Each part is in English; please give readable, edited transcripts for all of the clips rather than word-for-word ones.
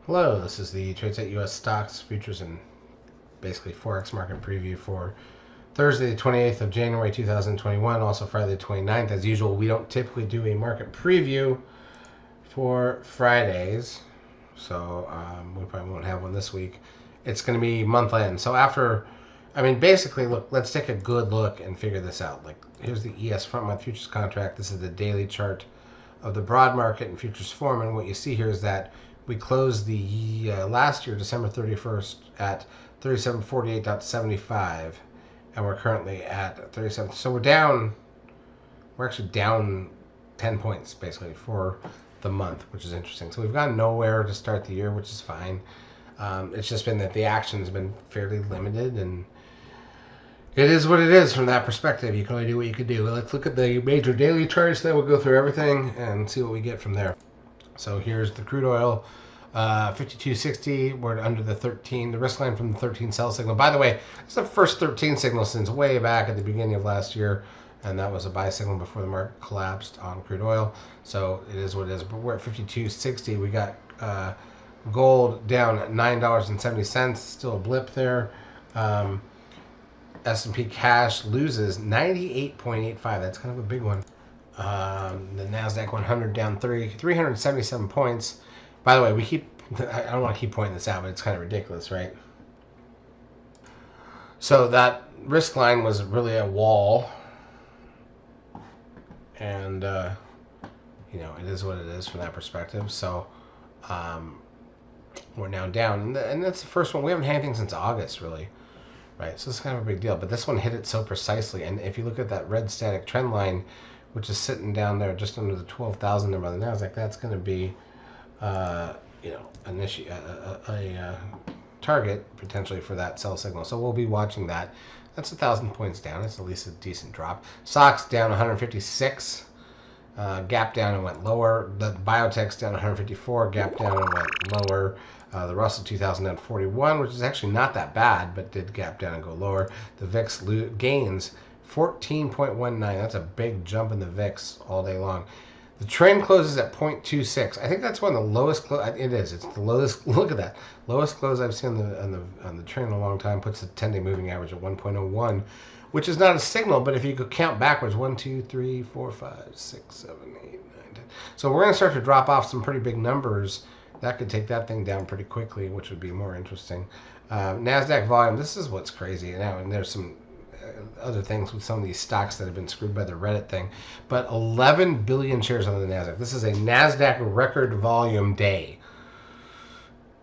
Hello, this is the TradeSet US Stocks, Futures, and basically Forex market preview for Thursday, the 28th of January 2021, also Friday the 29th. As usual, we don't typically do a market preview for Fridays, so we probably won't have one this week. It's going to be month end. So basically, look, let's take a good look and figure this out. Like, here's the ES front month futures contract. This is the daily chart of the broad market and futures form, and what you see here is that we closed the last year, December 31st, at 3748.75, and we're currently at 37. So we're actually down 10 points basically for the month, which is interesting. So we've gone nowhere to start the year, which is fine. It's just been that the action's been fairly limited, and it is what it is from that perspective. You can only do what you can do. Let's look at the major daily charts, then we'll go through everything and see what we get from there. So here's the crude oil, 52.60. We're under the 13, the risk line from the 13 sell signal. By the way, it's the first 13 signal since way back at the beginning of last year, and that was a buy signal before the market collapsed on crude oil. So it is what it is. But we're at 52.60. We got gold down at $9.70. Still a blip there. S&P cash loses 98.85. That's kind of a big one. The NASDAQ 100 down 377 points. By the way, I don't want to keep pointing this out, but it's kind of ridiculous, right? So that risk line was really a wall. And, it is what it is from that perspective. So we're now down. And that's the first one. We haven't had anything since August, really. Right, so it's kind of a big deal. But this one hit it so precisely. And if you look at that red static trend line, which is sitting down there just under the 12,000 number on the NASDAQ, that's going to be, an issue, a target potentially for that sell signal. So we'll be watching that. That's 1,000 points down. It's at least a decent drop. SOX down 156. Gap down and went lower. The biotech's down 154. Gap down and went lower. The Russell 2000 down 41, which is actually not that bad, but did gap down and go lower. The VIX gains 14.19. That's a big jump in the VIX all day long. The trend closes at 0.26. I think that's one of the lowest it is. It's the lowest. Look at that. Lowest close I've seen on the trend in a long time. Puts the 10-day moving average at 1.01, which is not a signal, but if you could count backwards, 1, 2, 3, 4, 5, 6, 7, 8, 9, 10. So we're going to start to drop off some pretty big numbers. That could take that thing down pretty quickly, which would be more interesting. NASDAQ volume, this is what's crazy now, and there's some other things with some of these stocks that have been screwed by the Reddit thing, but 11 billion shares on the NASDAQ. This is a NASDAQ record volume day.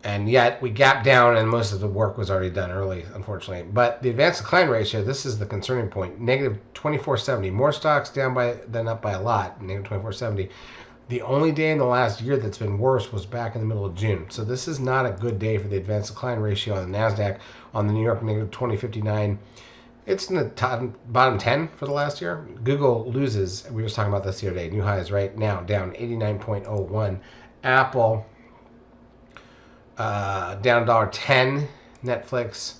And yet we gapped down, and most of the work was already done early, unfortunately. But the advance decline ratio, this is the concerning point, negative 2470. More stocks down than up by a lot, negative 2470. The only day in the last year that's been worse was back in the middle of June. So this is not a good day for the advance decline ratio on the NASDAQ. On the New York, negative 2059. It's in the bottom 10 for the last year. Google loses, we were just talking about this the other day, new highs right now, down 89.01. Apple down $1.10. Netflix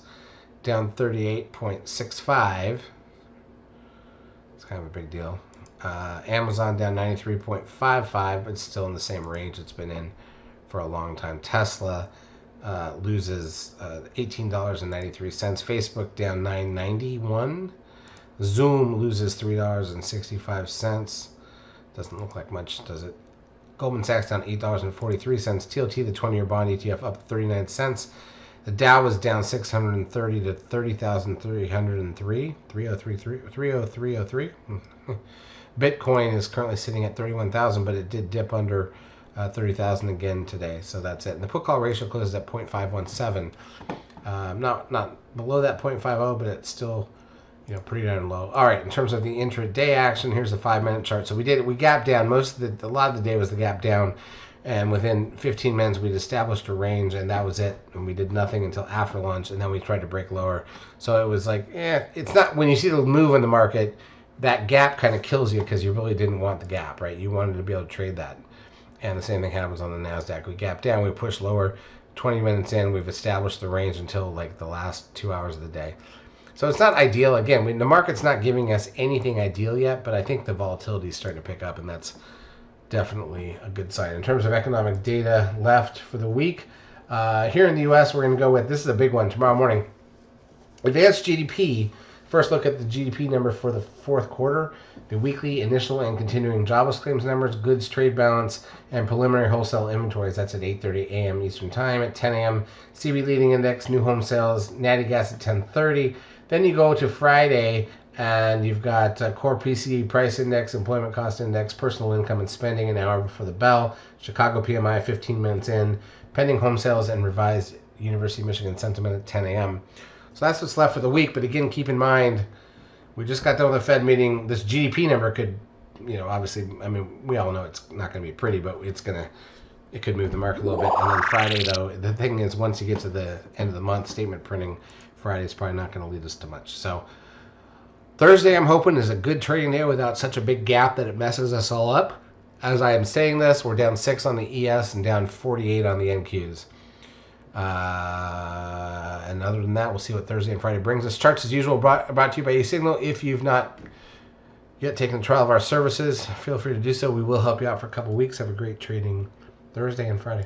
down 38.65. It's kind of a big deal. Amazon down 93.55, but still in the same range it's been in for a long time. Tesla loses $18.93. Facebook down $9.91. Zoom loses $3.65. Doesn't look like much, does it? Goldman Sachs down $8.43. TLT, the 20-year bond ETF, up 39 cents. The Dow was down 630 to 30,303. 30303. Bitcoin is currently sitting at 31,000, but it did dip under 30,000 again today, so that's it. And the put call ratio closes at 0.517. Not below that 0.50, but it's still pretty darn low. All right, in terms of the intraday action, here's the 5-minute chart. So we gapped down. A lot of the day was the gap down, and within 15 minutes we'd established a range, and that was it. And we did nothing until after lunch, and then we tried to break lower. So it was like, it's not, when you see the move in the market, that gap kind of kills you because you really didn't want the gap, right? You wanted to be able to trade that. And the same thing happens on the NASDAQ. We gap down, we push lower. 20 minutes in, we've established the range until like the last 2 hours of the day. So it's not ideal. Again, the market's not giving us anything ideal yet, but I think the volatility is starting to pick up, and that's definitely a good sign. In terms of economic data left for the week, Here in the U.S., we're going to go with, this is a big one tomorrow morning. Advanced GDP. First look at the GDP number for the fourth quarter, the weekly initial and continuing jobless claims numbers, goods trade balance, and preliminary wholesale inventories. That's at 8:30 a.m. Eastern Time. At 10 a.m., CB leading index, new home sales, natty gas at 10:30. Then you go to Friday, and you've got core PCE price index, employment cost index, personal income and spending an hour before the bell, Chicago PMI 15 minutes in, pending home sales, and revised University of Michigan sentiment at 10 a.m. So that's what's left for the week. But again, keep in mind, we just got done with the Fed meeting. This GDP number could, obviously, I mean, we all know it's not going to be pretty, but it could move the market a little bit. And then Friday, though, the thing is, once you get to the end of the month, statement printing, Friday is probably not going to lead us to much. So Thursday, I'm hoping, is a good trading day without such a big gap that it messes us all up. As I am saying this, we're down 6 on the ES and down 48 on the NQs. And other than that, we'll see what Thursday and Friday brings us. Charts, as usual, brought to you by eSignal. If you've not yet taken a trial of our services, feel free to do so. We will help you out for a couple weeks. Have a great trading Thursday and Friday.